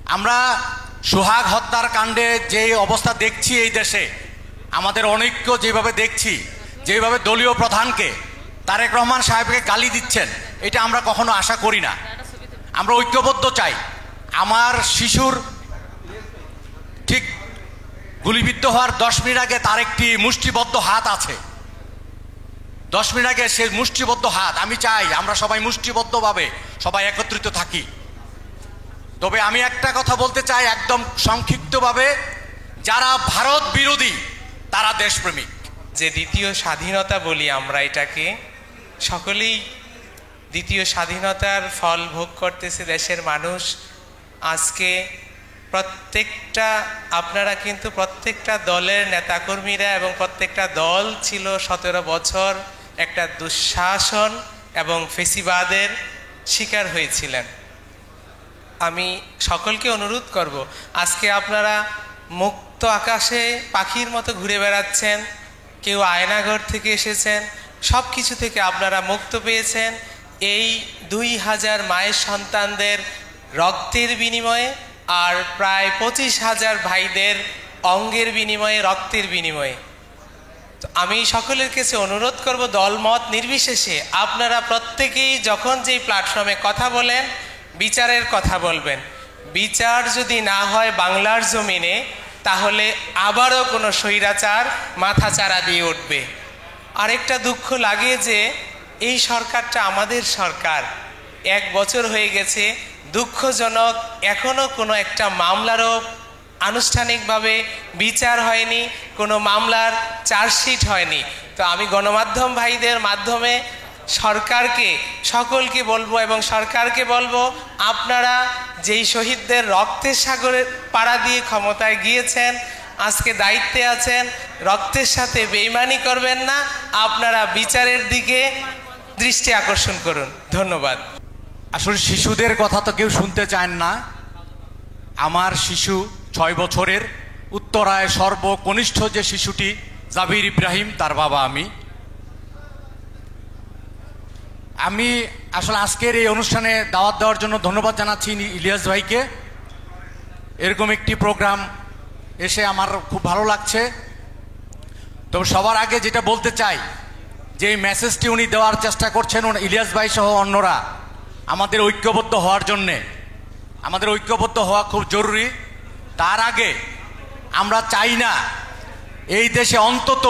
আমরা সোহাগ হত্যার কাণ্ডে যে অবস্থা দেখছি এই দেশে, আমাদের অনৈক্য যেভাবে দেখছি, যেভাবে দলীয় প্রধানকে তারেক রহমান সাহেবকে গালি দিচ্ছেন, এটা আমরা কখনো আশা করি না। আমরা ঐক্যবদ্ধ চাই। আমার শিশুর ঠিক গুলিবিদ্ধ হওয়ার 10 মিনিট আগে তার একটি মুষ্টিবদ্ধ হাত আছে। 10 মিনিট আগে সে মুষ্টিবদ্ধ হাত, আমি চাই আমরা সবাই মুষ্টিবদ্ধভাবে সবাই একত্রিত থাকি। তবে আমি একটা কথা বলতে চাই একদম সংক্ষিপ্তভাবে, যারা ভারত বিরোধী তারা দেশপ্রেমিক। যে দ্বিতীয় স্বাধীনতা বলি আমরা এটাকে, সকলেই দ্বিতীয় স্বাধীনতার ফল ভোগ করতেছে দেশের মানুষ। আজকে প্রত্যেকটা আপনারা কিন্তু প্রত্যেকটা দলের নেতাকর্মীরা এবং প্রত্যেকটা দল ছিল 17 বছর একটা দুঃশাসন এবং ফেসিবাদের শিকার হয়েছিলেন। আমি সকলকে অনুরোধ করব, আজকে আপনারা মুক্ত আকাশে পাখির মতো ঘুরে বেড়াচ্ছেন, কেউ আয়নাঘর থেকে এসেছেন, সব কিছু থেকে আপনারা মুক্ত পেয়েছেন এই 2000 মায়ের সন্তানদের রক্তের বিনিময়ে আর প্রায় 25,000 ভাইদের অঙ্গের বিনিময়ে, রক্তের বিনিময়ে। তো আমি সকলের কাছে অনুরোধ করব, দলমত নির্বিশেষে আপনারা প্রত্যেকেই যখন যেই প্ল্যাটফর্মে কথা বলেন বিচারের কথা বলবেন। বিচার যদি না হয় বাংলার জমিনে, তাহলে আবারও কোনো স্বৈরাচার মাথাচাড়া দিয়ে উঠবে। আরেকটা দুঃখ লাগে যে এই সরকারটা আমাদের সরকার, 1 বছর হয়ে গেছে, দুঃখজনক এখনও কোনো একটা মামলারও আনুষ্ঠানিকভাবে বিচার হয়নি, কোনো মামলার চার্জশিট হয়নি। তো আমি গণমাধ্যম ভাইদের মাধ্যমে সরকারকে, সকলকে বলবো এবং সরকারকে বলবো, আপনারা যেই শহীদদের রক্তের সাগরে পাড়া দিয়ে ক্ষমতায় গিয়েছেন, আজকে দায়িত্বে আছেন, রক্তের সাথে বেইমানি করবেন না, আপনারা বিচারের দিকে দৃষ্টি আকর্ষণ করুন। ধন্যবাদ। আসলে শিশুদের কথা তো কেউ শুনতে চান না। আমার শিশু 6 বছরের, উত্তরায় সর্বকনিষ্ঠ যে শিশুটি জাবির ইব্রাহিম, তার বাবা আমি আসলে আজকের এই অনুষ্ঠানে দাওয়াত দেওয়ার জন্য ধন্যবাদ জানাচ্ছি ইলিয়াস ভাইকে। এরকম একটি প্রোগ্রাম এসে আমার খুব ভালো লাগছে। তবে সবার আগে যেটা বলতে চাই, যে এই মেসেজটি উনি দেওয়ার চেষ্টা করছেন, ইলিয়াস ভাই সহ অন্যরা, আমাদের ঐক্যবদ্ধ হওয়ার জন্যে, আমাদের ঐক্যবদ্ধ হওয়া খুব জরুরি। তার আগে আমরা চাই না এই দেশে অন্তত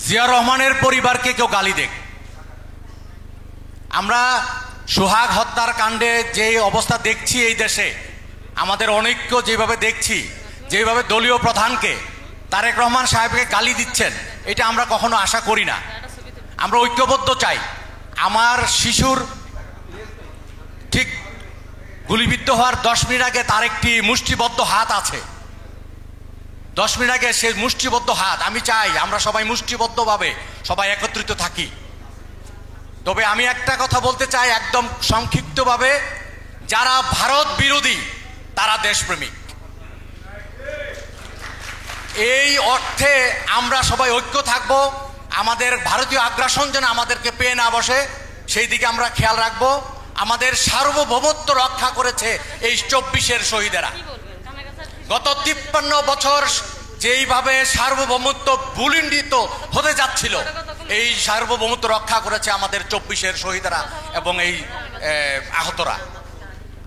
জিয়া রহমানের পরিবারকে কেউ গালি দেখ। আমরা সোহাগ হত্যার কাণ্ডে যে অবস্থা দেখছি এই দেশে, আমাদের অনৈক্য যেভাবে দেখছি, যেভাবে দলীয় প্রধানকে তারেক রহমান সাহেবকে গালি দিচ্ছেন, এটা আমরা কখনো আশা করি না। আমরা ঐক্যবদ্ধ চাই। আমার শিশুর ঠিক গুলিবিদ্ধ হওয়ার 10 মিনিট আগে তার একটি মুষ্টিবদ্ধ হাত আছে। 10 মিনিট আগে সে মুষ্টিবদ্ধ হাত, আমি চাই আমরা সবাই মুষ্টিবদ্ধভাবে সবাই একত্রিত থাকি। তবে আমি একটা কথা বলতে চাই একদম সংক্ষিপ্তভাবে, যারা ভারত বিরোধী তারা দেশপ্রেমিক। এই অর্থে আমরা সবাই ঐক্য থাকব। আমাদের ভারতীয় আগ্রাসন যেন আমাদেরকে পেয়ে না বসে, সেই দিকে আমরা খেয়াল রাখবো। আমাদের সার্বভৌমত্ব রক্ষা করেছে এই 24-এর শহীদেরা। গত 53 বছর যেইভাবে সার্বভৌমত্ব ভুলুণ্ঠিত হতে যাচ্ছিল, এই সার্বভৌমত্ব রক্ষা করেছে আমাদের 24-এর শহীদেরা এবং এই আহতরা।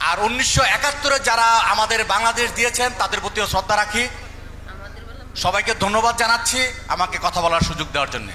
আর 1971-এ যারা আমাদের বাংলাদেশ দিয়েছেন, তাদের প্রতিও শ্রদ্ধা রাখি। সবাইকে ধন্যবাদ জানাচ্ছি আমাকে কথা বলার সুযোগ দেওয়ার জন্য।